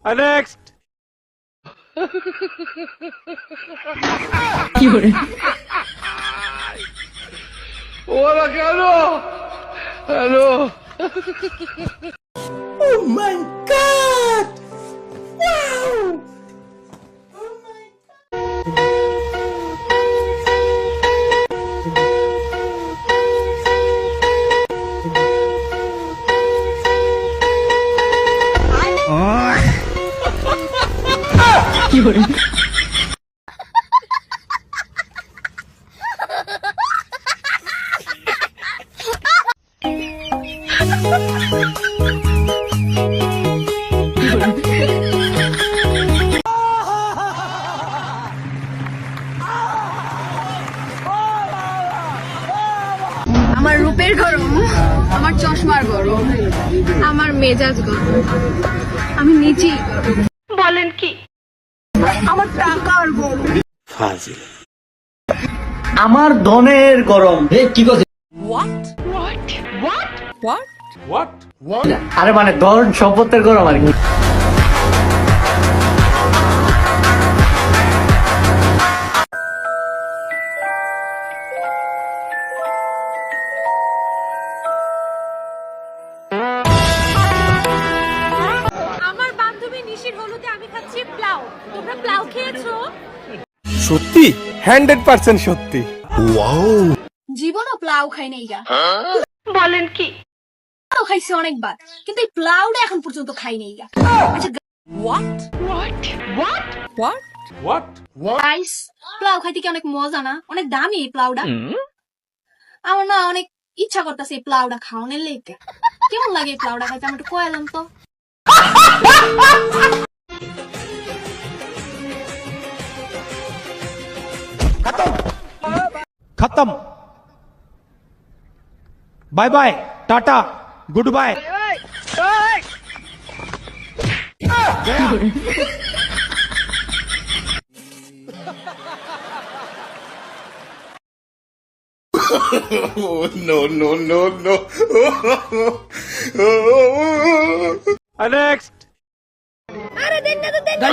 Next. Hola, Carlos. Hello. Oh my God! Wow! Oh my আমার রূপের গরম, আমার চশমার গরম, আমার মেজাজ গরম, আমি নিজেই গরম। বলেন কি? আমার টাকার গরম, আমার ধনের গরম। কি কথা? আরে মানে ধন সম্পত্তির গরম আর কি। আমার বান্ধবী নিশির হলুদে আমি খাচ্ছি প্লাউ। তোমরা প্লাউ খেয়েছো? সত্যি 100% সত্যি। জীবনও প্লাউ খাই নাই গা। বলেন কি? প্লাউ খাইছি অনেকবার, কিন্তু এই প্লাউটা এখন পর্যন্ত খাই নাই গা। আচ্ছা What? গাইস, প্লাউ খাইতে কি অনেক মজা না? অনেক দামি এই প্লাউটা। আমার না অনেক ইচ্ছা করতেছে এই প্লাউটা খাওয়ানোর লেগে। কেমন লাগে এই প্লাউটা খাইতে? আমি একটু কয়ালাম তো। खत्म। Bye bye, tata, goodbye. No. Next. আরে দেন না তো, দেন না।